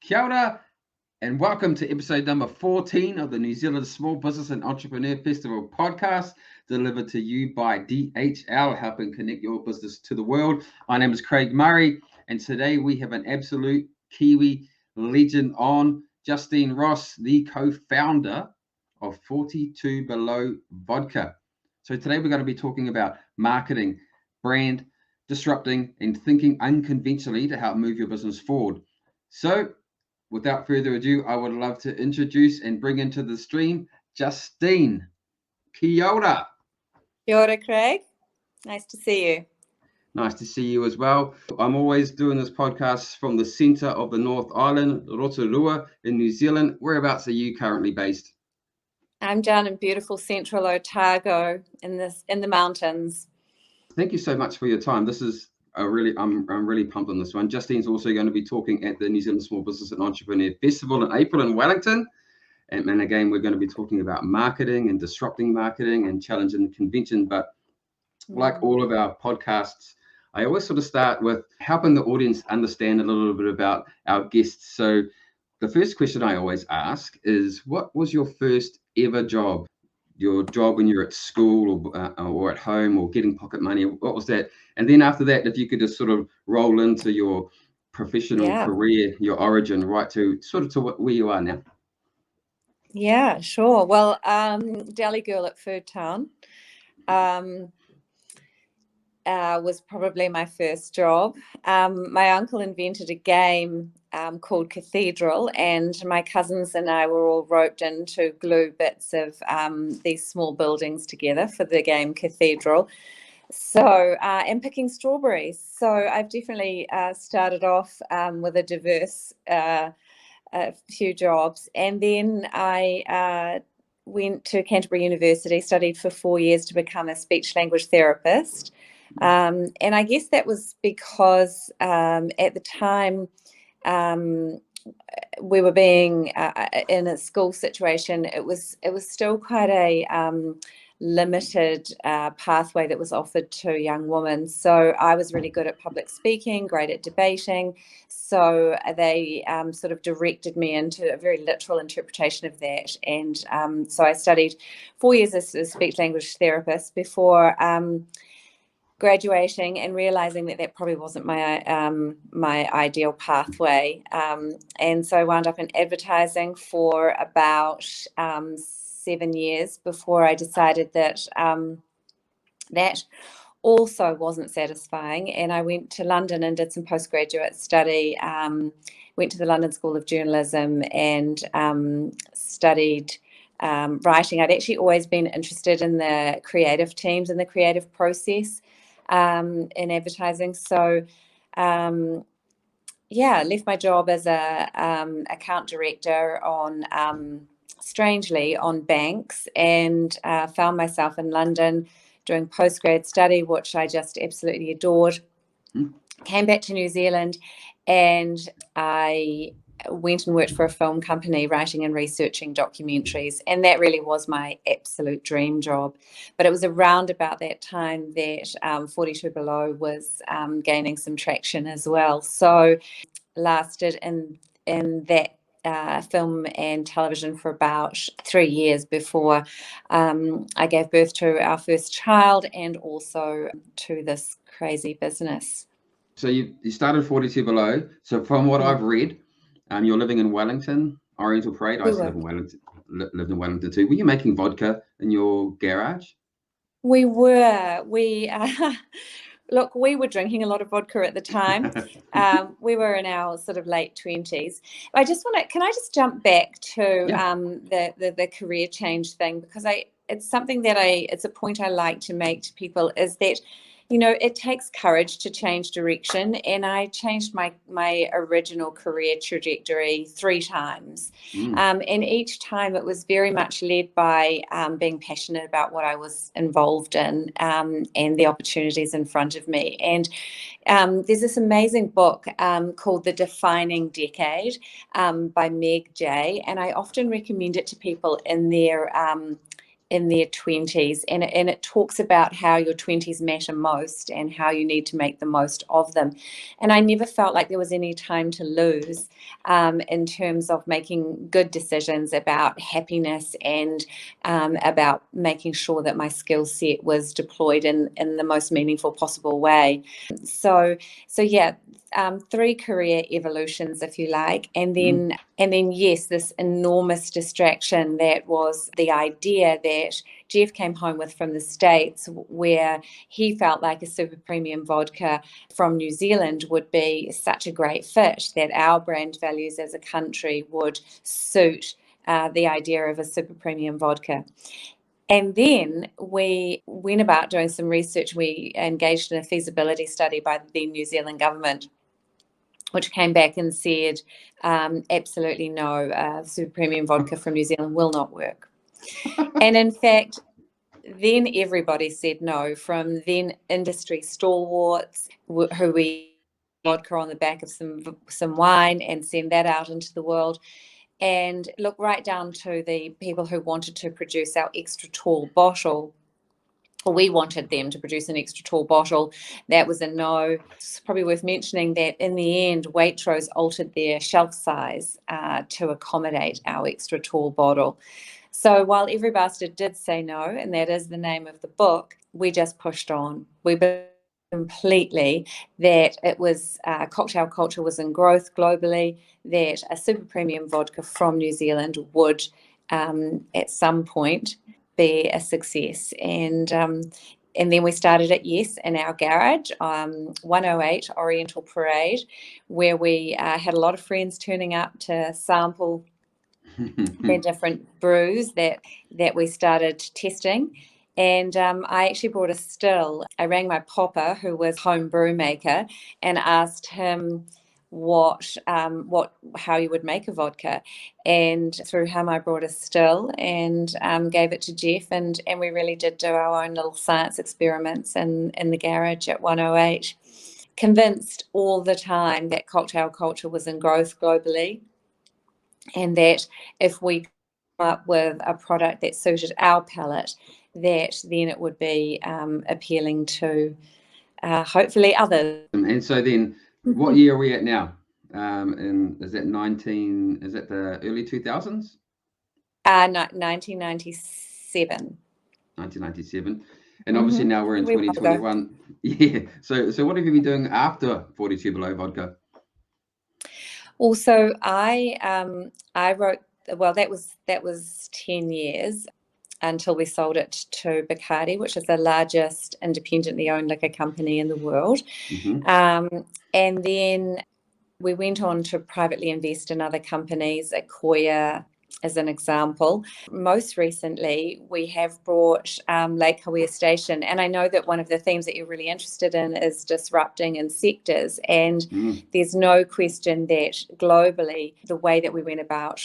Kia ora, and welcome to episode number 14 of the New Zealand Small Business and Entrepreneur Festival podcast, delivered to you by DHL, helping connect your business to the world. My name is Craig Murray, and today we have an absolute Kiwi legend on, Justine Ross, the co-founder of 42 Below Vodka. So today we're going to be talking about marketing, brand, disrupting, and thinking unconventionally to help move your business forward. So without further ado, I would love to introduce and bring into the stream Justine. Kia ora. Kia ora, Craig. Nice to see you. Nice to see you as well. I'm always doing this podcast from the centre of the North Island, Rotorua in New Zealand. Whereabouts are you currently based? I'm down in beautiful central Otago in the mountains. Thank you so much for your time. This is I'm really pumped on this one. Justine's also going to be talking at the New Zealand Small Business and Entrepreneur Festival in April in Wellington. And again, we're going to be talking about marketing and disrupting marketing and challenging convention. But like all of our podcasts, I always sort of start with helping the audience understand a little bit about our guests. So the first question I always ask is, what was your first ever job? Your job when you're at school or at home or getting pocket money? What was that? And then after that, if you could just sort of roll into your professional career, your origin, right to where you are now. Yeah, sure. Well, deli girl at Food Town was probably my first job. My uncle invented a game called Cathedral, and my cousins and I were all roped in to glue bits of these small buildings together for the game Cathedral. So, and picking strawberries. So I've definitely started off with a diverse few jobs. And then I went to Canterbury University, studied for 4 years to become a speech language therapist. And I guess that was because at the time we were being in a school situation. It was still quite a limited pathway that was offered to young women. So I was really good at public speaking, great at debating. So they sort of directed me into a very literal interpretation of that. And so I studied 4 years as a speech language therapist before graduating and realizing that probably wasn't my ideal pathway. And so I wound up in advertising for about 7 years before I decided that that also wasn't satisfying. And I went to London and did some postgraduate study, went to the London School of Journalism and studied writing. I'd actually always been interested in the creative teams and the creative process in advertising. So left my job as a account director strangely on banks, and found myself in London doing postgrad study, which I just absolutely adored. Came back to New Zealand, and I went and worked for a film company writing and researching documentaries, and that really was my absolute dream job. But it was around about that time that 42 Below was gaining some traction as well. So lasted in that film and television for about 3 years before I gave birth to our first child and also to this crazy business. So you started 42 Below. So from what I've read, you're living in Wellington, Oriental Parade. I used to live in Wellington, lived in Wellington too. Were you making vodka in your garage? We were. Look, we were drinking a lot of vodka at the time. We were in our sort of late 20s. Can I just jump back to the career change thing? Because it's something that it's a point I like to make to people, is that, you know, it takes courage to change direction. And I changed my original career trajectory 3 times. And each time it was very much led by being passionate about what I was involved in and the opportunities in front of me. And there's this amazing book called The Defining Decade by Meg Jay. And I often recommend it to people in their in their 20s, and it talks about how your 20s matter most and how you need to make the most of them. And I never felt like there was any time to lose in terms of making good decisions about happiness and about making sure that my skill set was deployed in the most meaningful possible way. So yeah, 3 career evolutions, if you like, and then yes, this enormous distraction that was the idea that Geoff came home with from the States, where he felt like a super premium vodka from New Zealand would be such a great fit, that our brand values as a country would suit the idea of a super premium vodka. And then we went about doing some research. We engaged in a feasibility study by the New Zealand government, which came back and said, absolutely no, super premium vodka from New Zealand will not work. And in fact, then everybody said no, from then industry stalwarts who we vodka on the back of some wine and send that out into the world. And look, right down to the people who wanted to produce our extra tall bottle. We wanted them to produce an extra tall bottle. That was a no. It's probably worth mentioning that in the end, Waitrose altered their shelf size to accommodate our extra tall bottle. So while every bastard did say no, and that is the name of the book, we just pushed on. We believed completely that it was cocktail culture was in growth globally, that a super premium vodka from New Zealand would at some point be a success. And then we started it, yes, in our garage, 108 Oriental Parade, where we had a lot of friends turning up to sample the different brews that we started testing. And I actually brought a still. I rang my popper, who was home brew maker, and asked him how you would make a vodka. And through him, I brought a still and gave it to Geoff. And we really did do our own little science experiments in the garage at 108. Convinced all the time that cocktail culture was in growth globally, and that if we come up with a product that suited our palate, that then it would be appealing to hopefully others. And so then, what year are we at now? And is that the early 2000s? 1997. 1997. And obviously now we're in 2021. Yeah. So what have you been doing after 42 Below Vodka? Also, I wrote, well, that was 10 years until we sold it to Bacardi, which is the largest independently owned liquor company in the world. And then we went on to privately invest in other companies, Akoya as an example. Most recently, we have brought Lake Hawea Station, and I know that one of the themes that you're really interested in is disrupting in sectors, and there's no question that globally, the way that we went about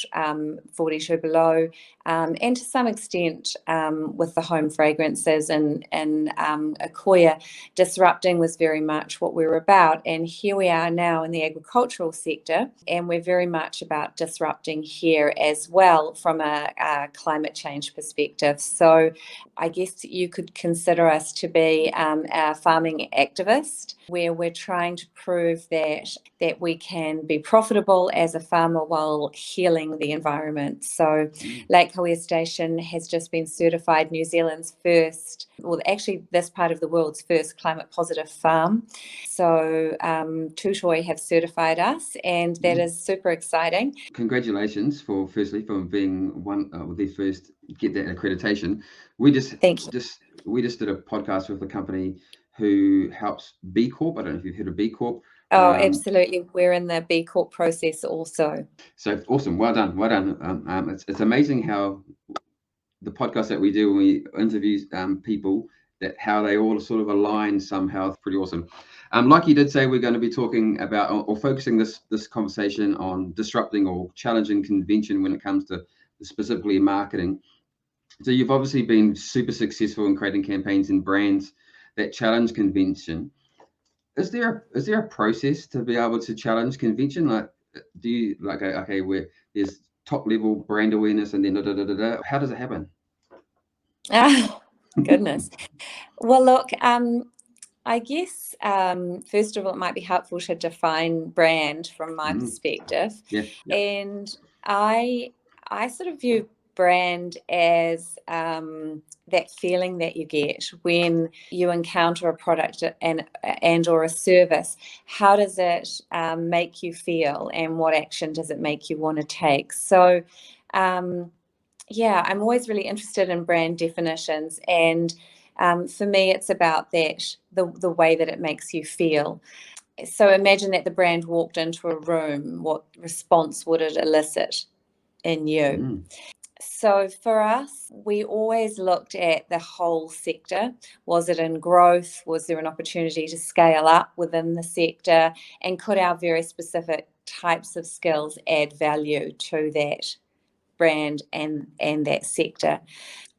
42 Below, and to some extent with the home fragrances and Akoya, disrupting was very much what we were about. And here we are now in the agricultural sector, and we're very much about disrupting here as well from a climate change perspective. So I guess you could consider us to be a farming activist, where we're trying to prove that we can be profitable as a farmer while healing the environment. So Lake Hawea Station has just been certified New Zealand's first, well, actually this part of the world's first climate positive farm. So Tutoi have certified us, and that is super exciting. Congratulations for being one the first get that accreditation. We just did a podcast with a company who helps B Corp. I don't know if you've heard of B Corp. Oh, absolutely. We're in the B Corp process also. So awesome. Well done. It's amazing how the podcast that we do when we interview people, that how they all sort of align somehow. It's pretty awesome. Like you did say, we're going to be talking about or focusing this conversation on disrupting or challenging convention when it comes to specifically marketing. So you've obviously been super successful in creating campaigns and brands that challenge convention. Is there a process to be able to challenge convention? Like, do you where there's top level brand awareness and then how does it happen? Ah, goodness. Well, look, I guess first of all, it might be helpful to define brand from my perspective, Yeah. and I sort of view brand as that feeling that you get when you encounter a product and or a service. How does it make you feel, and what action does it make you want to take? So. Yeah, I'm always really interested in brand definitions, and for me, it's about the way that it makes you feel. So imagine that the brand walked into a room. What response would it elicit in you? So for us, we always looked at the whole sector. Was it in growth? Was there an opportunity to scale up within the sector? And could our very specific types of skills add value to that brand and that sector?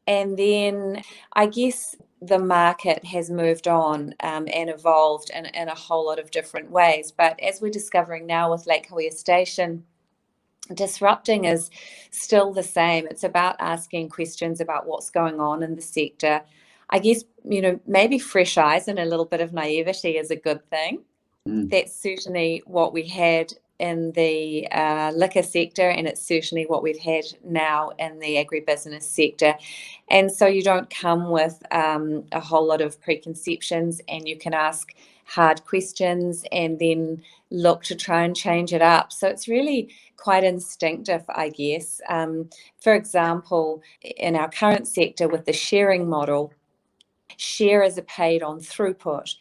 And then I guess the market has moved on and evolved in a whole lot of different ways. But as we're discovering now with Lake Hawea Station, disrupting is still the same. It's about asking questions about what's going on in the sector. I guess, maybe fresh eyes and a little bit of naivety is a good thing. That's certainly what we had in the liquor sector, and it's certainly what we've had now in the agribusiness sector. And so you don't come with a whole lot of preconceptions, and you can ask hard questions and then look to try and change it up. So it's really quite instinctive, I guess. For example, in our current sector with the sharing model, sharers are paid on throughput.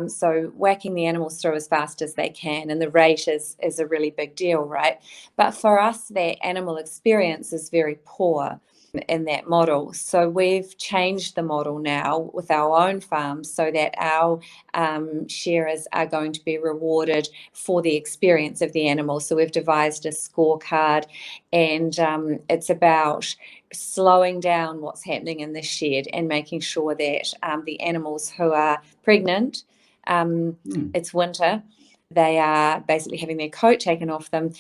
So whacking the animals through as fast as they can, and the rate is a really big deal, right? But for us, that animal experience is very poor in that model. So we've changed the model now with our own farms so that our sharers are going to be rewarded for the experience of the animal. So we've devised a scorecard, and it's about slowing down what's happening in the shed and making sure that the animals who are pregnant, it's winter, they are basically having their coat taken off them.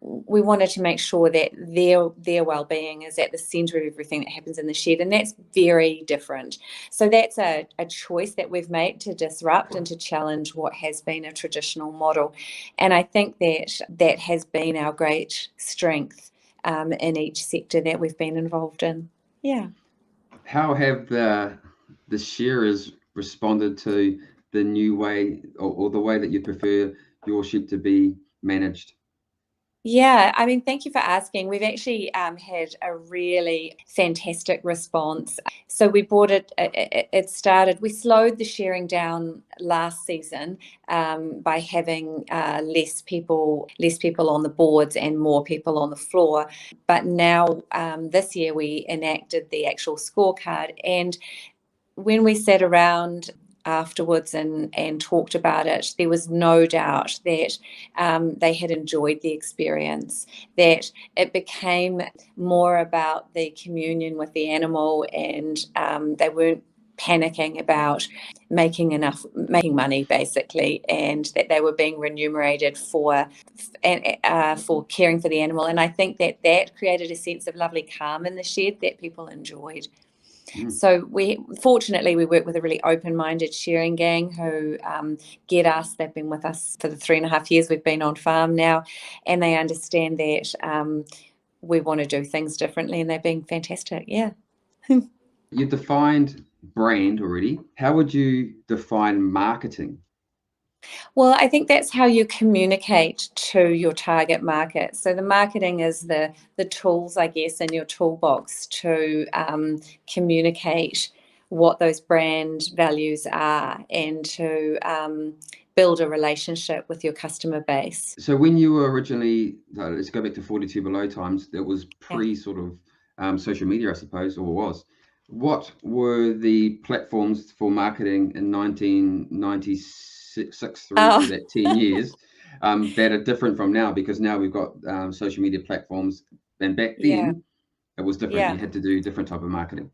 We wanted to make sure that their well-being is at the centre of everything that happens in the shed, and that's very different. So that's a choice that we've made to disrupt and to challenge what has been a traditional model. And I think that has been our great strength in each sector that we've been involved in. Yeah. How have the shearers responded to the new way, or the way that you prefer your sheep to be managed? Yeah, I mean, thank you for asking. We've actually had a really fantastic response. So we brought we slowed the shearing down last season by having less people on the boards and more people on the floor. But now this year we enacted the actual scorecard, and when we sat around afterwards and talked about it, there was no doubt that they had enjoyed the experience, that it became more about the communion with the animal, and they weren't panicking about making money basically, and that they were being remunerated for caring for the animal. And I think that created a sense of lovely calm in the shed that people enjoyed. So fortunately we work with a really open-minded shearing gang who get us. They've been with us for the 3.5 years we've been on farm now, and they understand that we want to do things differently, and they're being fantastic. Yeah. You defined brand already. How would you define marketing? Well, I think that's how you communicate to your target market. So the marketing is the tools, I guess, in your toolbox to communicate what those brand values are, and to build a relationship with your customer base. So when you were originally, let's go back to 42 Below times, it was pre sort of social media, I suppose, or was. What were the platforms for marketing in 1996 through to that 10 years that are different from now? Because now we've got social media platforms, and back then it was different. You had to do different type of marketing.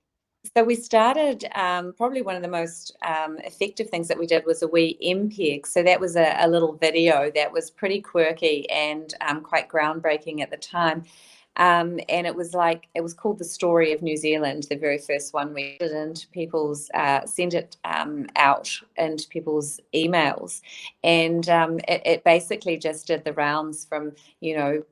So we started, probably one of the most effective things that we did was a wee MPEG. So that was a little video that was pretty quirky and quite groundbreaking at the time. And it was called The Story of New Zealand, the very first one. We did into people's, sent it out into people's emails, and it basically just did the rounds from, you know,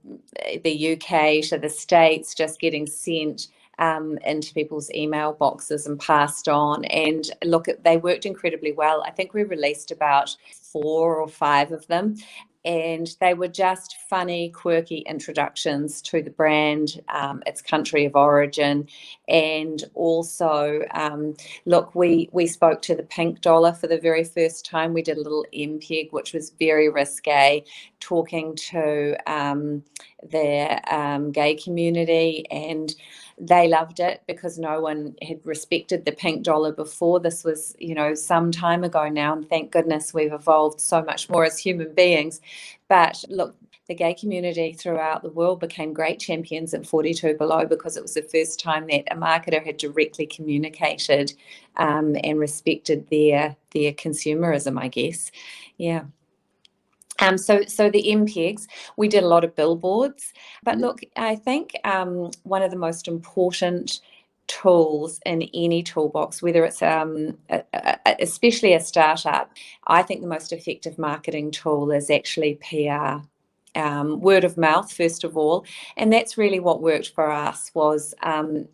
the UK to the States, just getting sent into people's email boxes and passed on. And look, they worked incredibly well. I think we released about 4 or 5 of them, and they were just funny, quirky introductions to the brand, its country of origin, and also, look, we spoke to the pink dollar for the very first time. We did a little MPEG, which was very risque, talking to their gay community, and they loved it because no one had respected the pink dollar before. This was, you know, some time ago now, and thank goodness we've evolved so much more as human beings. But look, the gay community throughout the world became great champions at 42 Below because it was the first time that a marketer had directly communicated and respected their consumerism, I guess. Yeah. So the MPEGs, we did a lot of billboards, but look, I think one of the most important tools in any toolbox, whether it's especially a startup, I think the most effective marketing tool is actually PR. Word of mouth, first of all, and that's really what worked for us. Was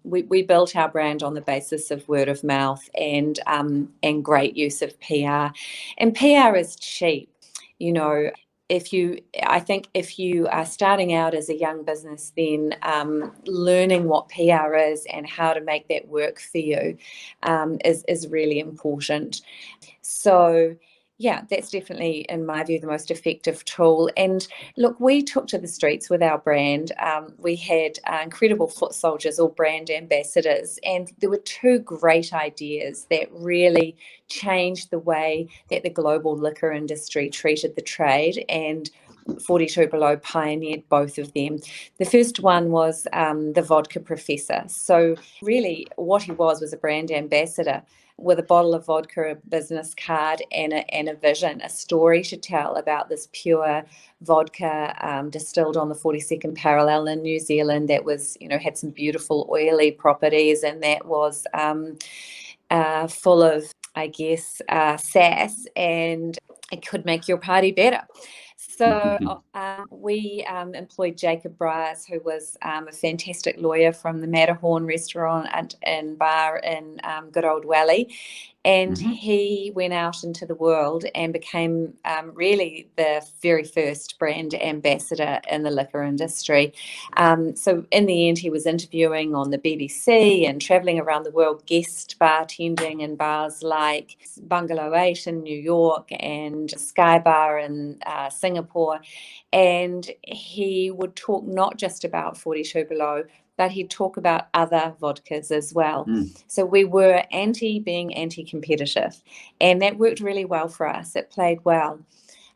we built our brand on the basis of word of mouth and great use of PR, and PR is cheap. You know, I think if you are starting out as a young business, then learning what PR is and how to make that work for you is really important. So yeah, that's definitely, in my view, the most effective tool. And look, we took to the streets with our brand. We had incredible foot soldiers, or brand ambassadors, and there were 2 great ideas that really changed the way that the global liquor industry treated the trade, and 42 Below pioneered both of them. The first one was the vodka professor. So really what he was a brand ambassador with a bottle of vodka, a business card, and a vision, a story to tell about this pure vodka distilled on the 42nd parallel in New Zealand that was, you know, had some beautiful oily properties, and that was full of, I guess, sass, and it could make your party better. So we employed Jacob Bryars, who was a fantastic lawyer from the Matterhorn restaurant and bar in good old Wally. And he went out into the world and became really the very first brand ambassador in the liquor industry. So in the end, he was interviewing on the BBC and traveling around the world, guest bartending in bars like Bungalow 8 in New York and Sky Bar in Singapore. And he would talk not just about 42 Below, but he'd talk about other vodkas as well. So we were being anti-competitive, and that worked really well for us. It played well.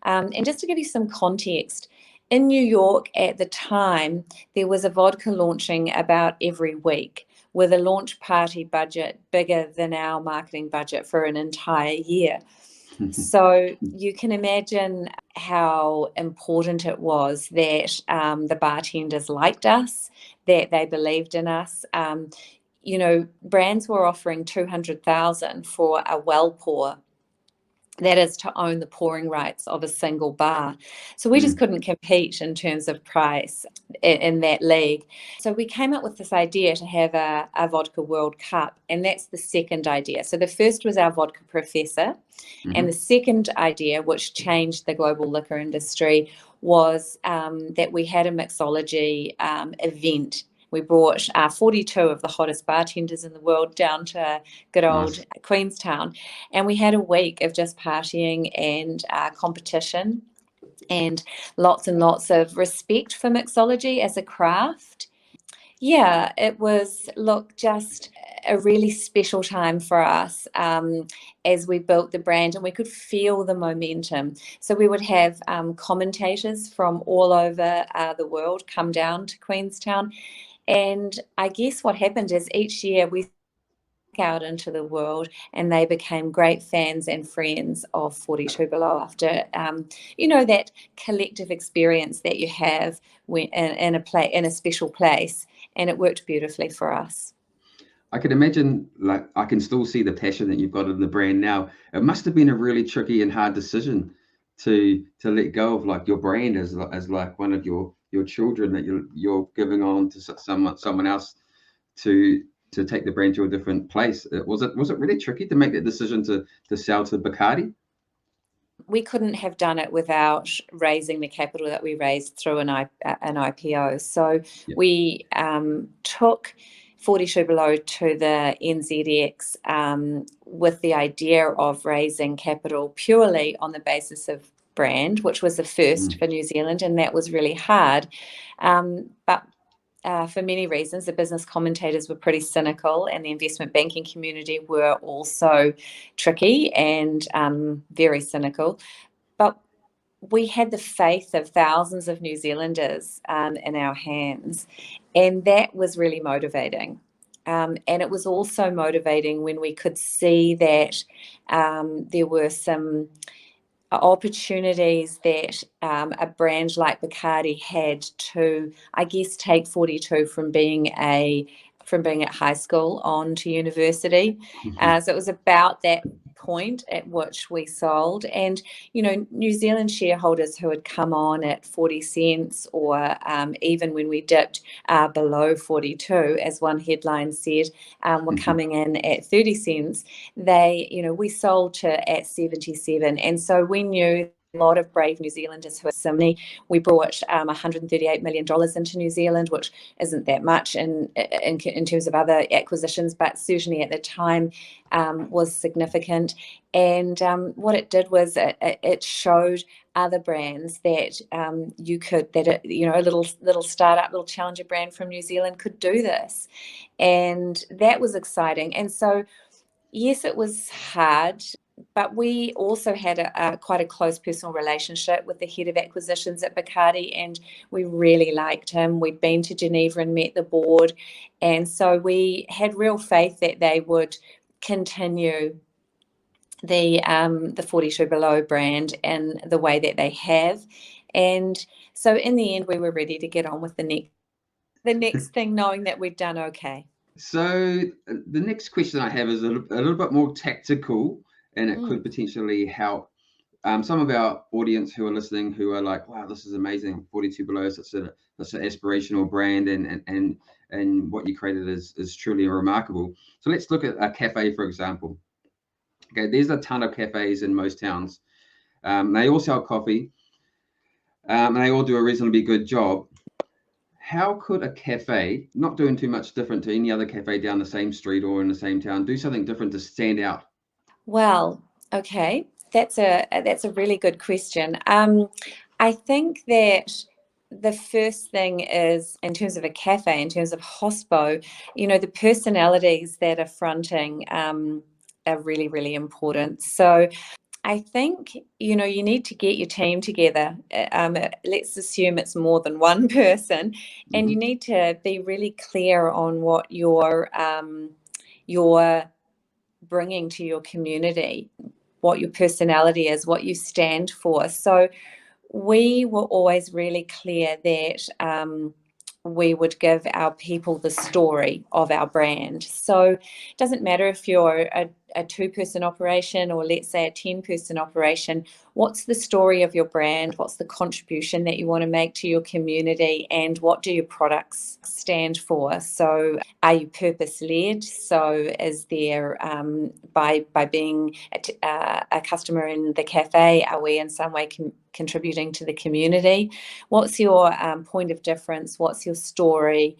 And just to give you some context, in New York at the time, there was a vodka launching about every week, with a launch party budget bigger than our marketing budget for an entire year. So you can imagine how important it was that the bartenders liked us, that they believed in us. You know, brands were offering $200,000 for a well pour. That is to own the pouring rights of a single bar. So we just couldn't compete in terms of price in that league. So we came up with this idea to have a vodka World Cup, and that's the second idea. So the first was our vodka professor, and the second idea, which changed the global liquor industry, was that we had a mixology event. We brought 42 of the hottest bartenders in the world down to good old Queenstown, and we had a week of just partying and competition, and lots of respect for mixology as a craft. Yeah, it was, look, just a really special time for us as we built the brand, and we could feel the momentum. So we would have commentators from all over the world come down to Queenstown. And I guess what happened is each year we out into the world, and they became great fans and friends of 42 Below after, that collective experience that you have when in a special place, and it worked beautifully for us. I can imagine, like, I can still see the passion that you've got in the brand now. It must have been a really tricky and hard decision to let go of like your brand as like one of your children that you're giving on to someone else to take the brand to a different place. Was it really tricky to make that decision to sell to Bacardi? We couldn't have done it without raising the capital that we raised through an IPO. So we took 42 Below to the NZX with the idea of raising capital purely on the basis of brand, which was the first for New Zealand, and that was really hard. But for many reasons, the business commentators were pretty cynical, and the investment banking community were also tricky and very cynical. But we had the faith of thousands of New Zealanders in our hands, and that was really motivating. And it was also motivating when we could see that there were some opportunities that a brand like Bacardi had to, I guess, take 42 from being at high school on to university. So it was about that point at which we sold. And, New Zealand shareholders who had come on at 40 cents or even when we dipped below 42, as one headline said, were coming in at 30 cents. We sold to at 77. And so we knew a lot of brave New Zealanders who are similar. We brought $138 million into New Zealand, which isn't that much in terms of other acquisitions, but certainly at the time was significant. And what it did was it showed other brands that a little startup, little challenger brand from New Zealand could do this, and that was exciting. And so, yes, it was hard. But we also had quite a close personal relationship with the head of acquisitions at Bacardi, and we really liked him. We'd been to Geneva and met the board, and so we had real faith that they would continue the 42 Below brand in the way that they have. And so in the end, we were ready to get on with the next thing, knowing that we'd done okay. So the next question I have is a little bit more tactical, and it could potentially help some of our audience who are listening, who are like, wow, this is amazing. 42 Below is such an aspirational brand, and what you created is truly remarkable. So let's look at a cafe, for example. Okay, there's a ton of cafes in most towns. They all sell coffee, and they all do a reasonably good job. How could a cafe, not doing too much different to any other cafe down the same street or in the same town, do something different to stand out? Well, okay, that's a really good question. I think that the first thing is, in terms of a cafe, in terms of hospo, the personalities that are fronting are really, really important. So I think, you need to get your team together. Let's assume it's more than one person, and you need to be really clear on what you're bringing to your community, what your personality is, what you stand for. So we were always really clear that we would give our people the story of our brand. So it doesn't matter if you're a 2-person operation or, let's say, a 10-person operation. What's the story of your brand? What's the contribution that you want to make to your community? And what do your products stand for? So are you purpose-led? So is there, by being a customer in the cafe, are we in some way contributing to the community? What's your point of difference? What's your story?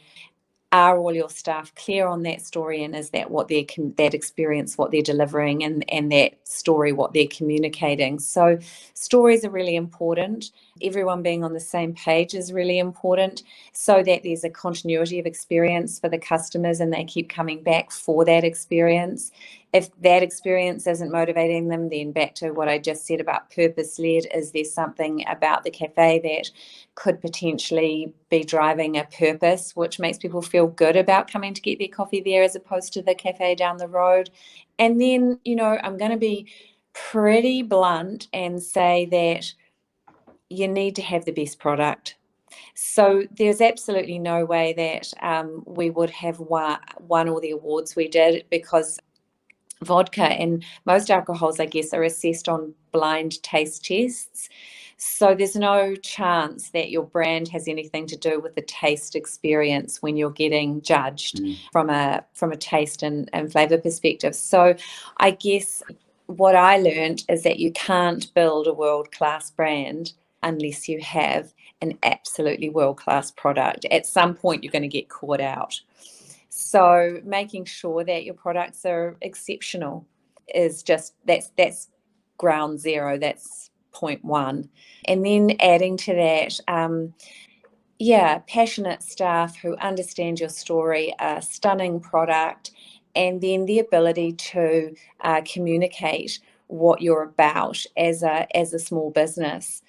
Are all your staff clear on that story, and is that what that experience, what they're delivering, and that story, what they're communicating? So stories are really important. Everyone being on the same page is really important, so that there's a continuity of experience for the customers and they keep coming back for that experience. if that experience isn't motivating them, then back to what I just said about purpose-led, is there something about the cafe that could potentially be driving a purpose which makes people feel good about coming to get their coffee there as opposed to the cafe down the road? And then, I'm going to be pretty blunt and say that you need to have the best product. So there's absolutely no way that we would have won all the awards we did, because vodka and most alcohols, I guess, are assessed on blind taste tests. So there's no chance that your brand has anything to do with the taste experience when you're getting judged from a taste and flavor perspective. So I guess what I learned is that you can't build a world-class brand unless you have an absolutely world-class product. At some point, you're going to get caught out. So making sure that your products are exceptional is just, that's ground zero, that's point one. And then adding to that, passionate staff who understand your story, a stunning product, and then the ability to communicate what you're about as a small business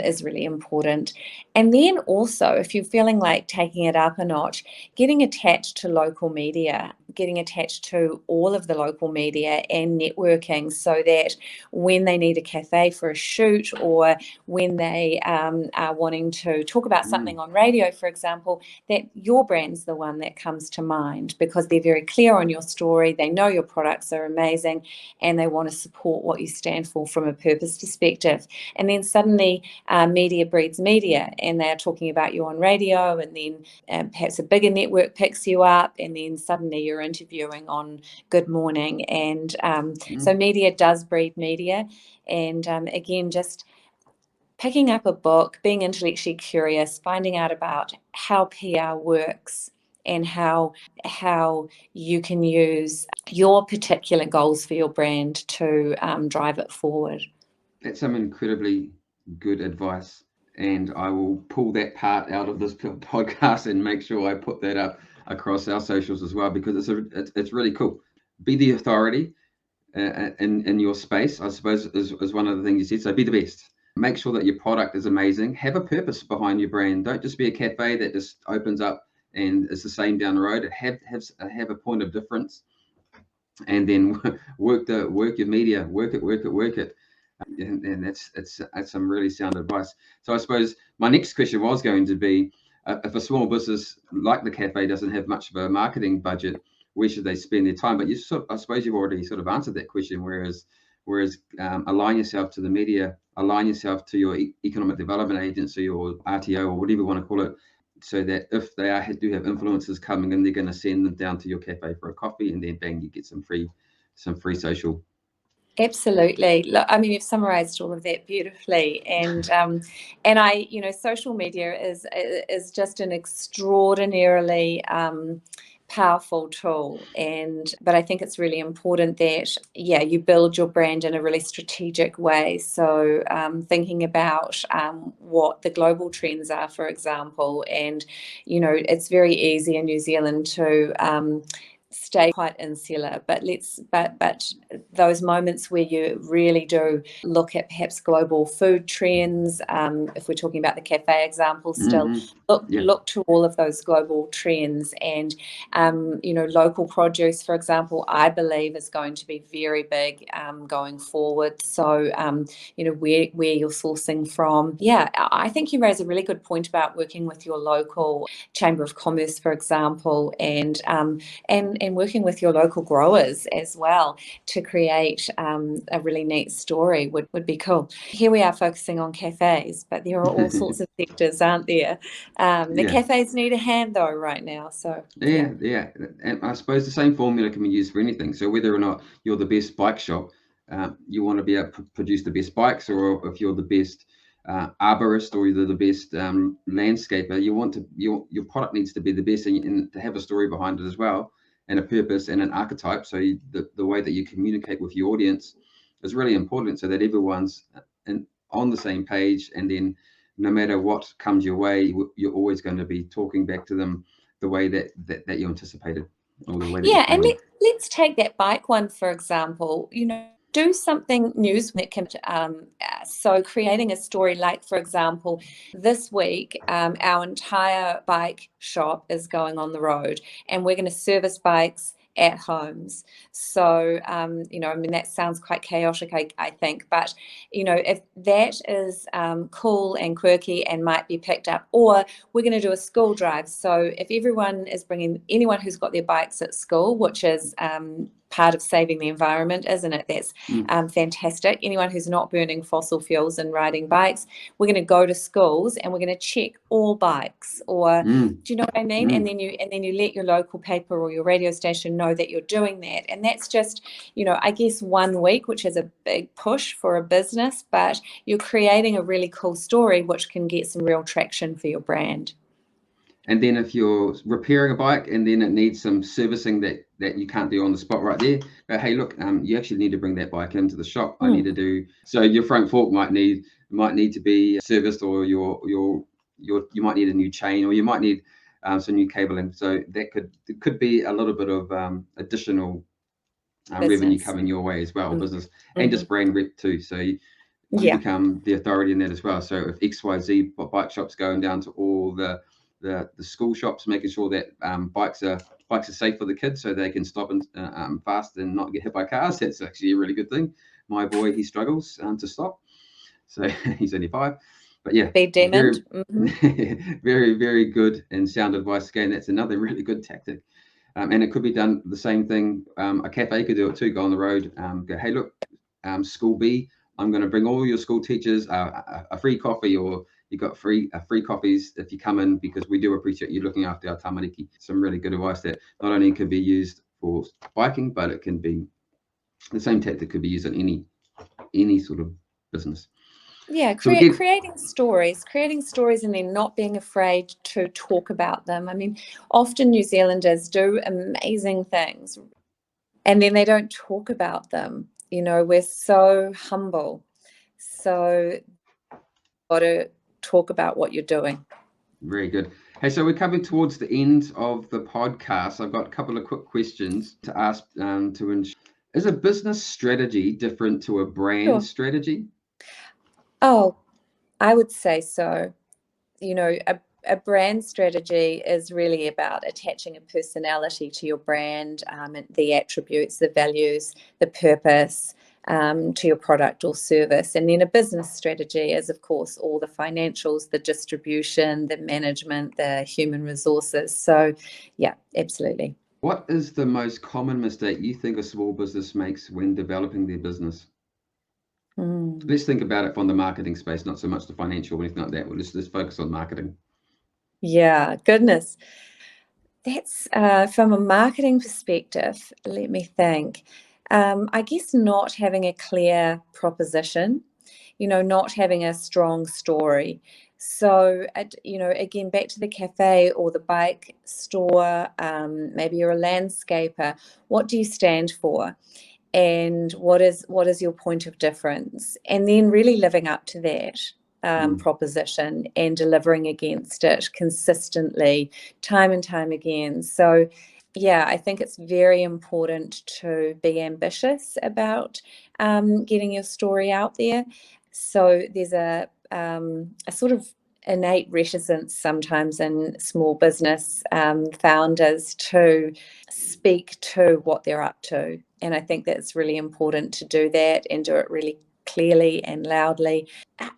is really important. And then also, if you're feeling like taking it up a notch, getting attached to local media, getting attached to all of the local media and networking, so that when they need a cafe for a shoot, or when they are wanting to talk about something on radio, for example, that your brand's the one that comes to mind, because they're very clear on your story, they know your products are amazing, and they want to support what you stand for from a purpose perspective. And then suddenly media breeds media, and they're talking about you on radio, and then perhaps a bigger network picks you up, and then suddenly you're interviewing on Good Morning. And so media does breed media. And again, just picking up a book, being intellectually curious, finding out about how PR works, and how you can use your particular goals for your brand to drive it forward. That's some incredibly good advice, and I will pull that part out of this podcast and make sure I put that up across our socials as well, because it's really cool. Be the authority in your space, I suppose, is one of the things you said. So be the best. Make sure that your product is amazing. Have a purpose behind your brand. Don't just be a cafe that just opens up and it's the same down the road. Have a point of difference, and then work your media, work it. And that's some really sound advice. So I suppose my next question was going to be, if a small business like the cafe doesn't have much of a marketing budget, where should they spend their time? But I suppose you've already sort of answered that question. Whereas align yourself to the media, align yourself to your economic development agency or RTO or whatever you want to call it, so that if they do have influencers coming in, they're going to send them down to your cafe for a coffee, and then bang, you get some free social. Absolutely. Look, I mean, you've summarized all of that beautifully, and I, social media is just an extraordinarily powerful tool, but I think it's really important that you build your brand in a really strategic way. So thinking about what the global trends are, for example, and it's very easy in New Zealand to stay quite insular, but those moments where you really do look at perhaps global food trends, if we're talking about the cafe example still, look to all of those global trends. And local produce, for example, I believe is going to be very big going forward. So where you're sourcing from. I think you raise a really good point about working with your local Chamber of Commerce, for example, and working with your local growers as well to create a really neat story would be cool. Here we are focusing on cafes, but there are all sorts of sectors, aren't there? The cafes need a hand though right now. So yeah, and I suppose the same formula can be used for anything. So whether or not you're the best bike shop, you want to be able to produce the best bikes, or if you're the best arborist, or you're the best landscaper, your product needs to be the best, and to have a story behind it as well, and a purpose and an archetype. So the way that you communicate with your audience is really important, so that everyone's on the same page, and then no matter what comes your way, you're always going to be talking back to them the way that you anticipated. or the way that Yeah, you're and planning? let's take that bike one, for example. Do something news that can, so creating a story like, for example, this week, our entire bike shop is going on the road and we're going to service bikes at homes. So, I mean, that sounds quite chaotic, I think, but, if that is cool and quirky and might be picked up, or we're going to do a school drive. So if everyone is bringing anyone who's got their bikes at school, which is part of saving the environment, isn't it? That's fantastic. Anyone who's not burning fossil fuels and riding bikes, we're going to go to schools and we're going to check all bikes. Or do you know what I mean? And then you let your local paper or your radio station know that you're doing that. And that's just, I guess 1 week, which is a big push for a business, but you're creating a really cool story which can get some real traction for your brand. And then if you're repairing a bike and then it needs some servicing that you can't do on the spot right there, but hey, look, you actually need to bring that bike into the shop. I need to do, so your front fork might need to be serviced, or you might need a new chain, or you might need some new cabling. So it could be a little bit of additional revenue coming your way as well, business, and just brand rep too. So you become the authority in that as well. So if XYZ bike shops going down to all the school shops, making sure that bikes are safe for the kids, so they can stop and fast and not get hit by cars. That's actually a really good thing. My boy, he struggles to stop, so he's only 5. But yeah, very, very, very good and sound advice. Again, that's another really good tactic. And it could be done the same thing. A cafe could do it too. Go on the road, go, hey, look, school B, I'm going to bring all your school teachers a free coffee, or you got free coffees if you come in, because we do appreciate you looking after our tamariki. Some really good advice that not only can be used for biking, but it can be the same tactic could be used in any sort of business. Yeah, creating stories and then not being afraid to talk about them. I mean, often New Zealanders do amazing things and then they don't talk about them. We're so humble. So got to talk about what you're doing. Very good. Hey, so we're coming towards the end of the podcast. I've got a couple of quick questions to ask is a business strategy different to a brand strategy? Oh, I would say so. A brand strategy is really about attaching a personality to your brand, the attributes, the values, the purpose to your product or service. And then a business strategy is, of course, all the financials, the distribution, the management, the human resources. So, yeah, absolutely. What is the most common mistake you think a small business makes when developing their business? Let's think about it from the marketing space, not so much the financial or anything like that. Let's focus on marketing. Yeah, goodness. That's from a marketing perspective, let me think. I guess not having a clear proposition, not having a strong story. So, again, back to the cafe or the bike store, maybe you're a landscaper. What do you stand for? And what is your point of difference? And then really living up to that proposition and delivering against it consistently, time and time again. So, yeah, I think it's very important to be ambitious about getting your story out there. So there's a sort of innate reticence sometimes in small business founders to speak to what they're up to. And I think that's really important to do that and do it really clearly and loudly.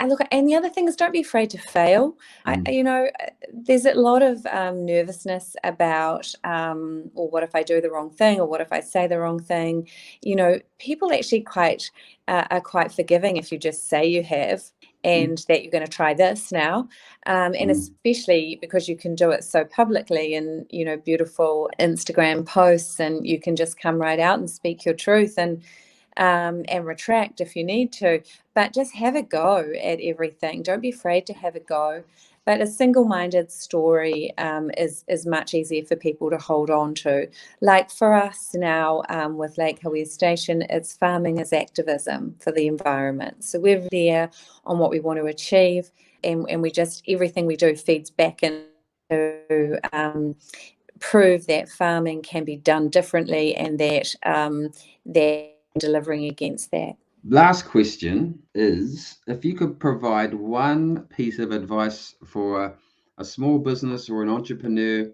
And the other thing is, don't be afraid to fail. There's a lot of nervousness about, or what if I do the wrong thing, or what if I say the wrong thing? People actually are quite forgiving if you just say you have, and that you're going to try this now, and especially because you can do it so publicly in beautiful Instagram posts, and you can just come right out and speak your truth and retract if you need to, but just have a go at everything. Don't be afraid to have a go. But a single-minded story is much easier for people to hold on to. Like for us now with Lake Hawaii Station, it's farming as activism for the environment. So we're there on what we want to achieve, and we just, everything we do feeds back into prove that farming can be done differently, and that they're delivering against that. Last question is, if you could provide one piece of advice for a small business or an entrepreneur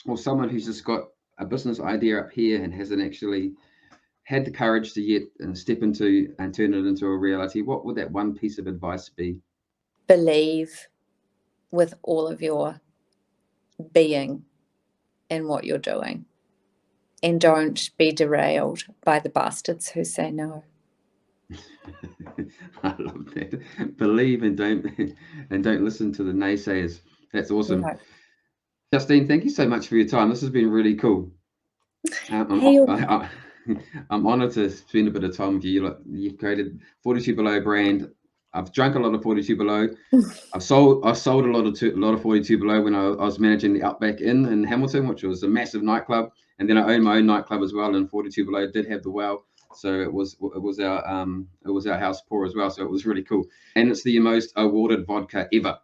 or someone who's just got a business idea up here and hasn't actually had the courage to yet step into and turn it into a reality, what would that one piece of advice be? Believe with all of your being in what you're doing, and don't be derailed by the bastards who say no. I love that. Believe and don't listen to the naysayers. That's awesome. No. Justine, thank you so much for your time. This has been really cool. I'm honoured to spend a bit of time with you. You've created 42 Below brand. I've drunk a lot of 42 Below. I've sold a lot of 42 Below when I was managing the Outback Inn in Hamilton, which was a massive nightclub, and then I owned my own nightclub as well. And 42 Below did have the well, so it was our house pour as well. So it was really cool, and it's the most awarded vodka ever,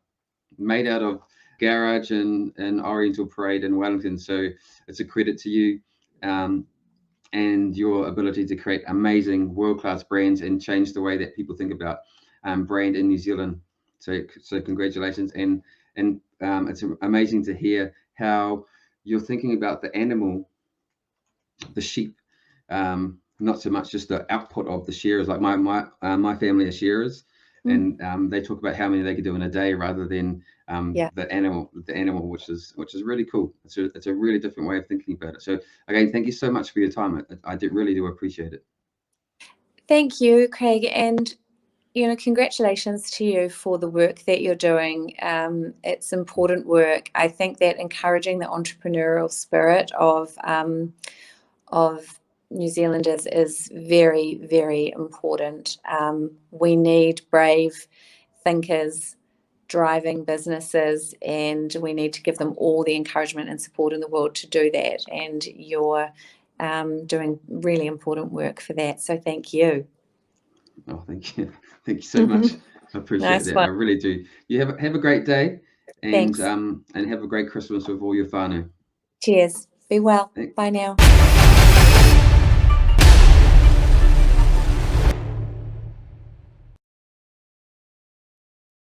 made out of garage in Oriental Parade in Wellington. So it's a credit to you. And your ability to create amazing world-class brands and change the way that people think about brand in New Zealand. So congratulations, and it's amazing to hear how you're thinking about the animal, the sheep, not so much just the output of the shearers. Like my family are shearers, and they talk about how many they could do in a day rather than the animal, which is really cool. It's a really different way of thinking about it. So again, thank you so much for your time. I really do appreciate it. Thank you, Craig, and congratulations to you for the work that you're doing. It's important work. I think that encouraging the entrepreneurial spirit of New Zealanders is very, very important. We need brave thinkers driving businesses, and we need to give them all the encouragement and support in the world to do that. And you're doing really important work for that. So thank you. Oh, thank you. Thank you so much. I appreciate Nice that. one. I really do. You have a great day, and Thanks. and have a great Christmas with all your whānau. Cheers. Be well. Thanks. Bye now.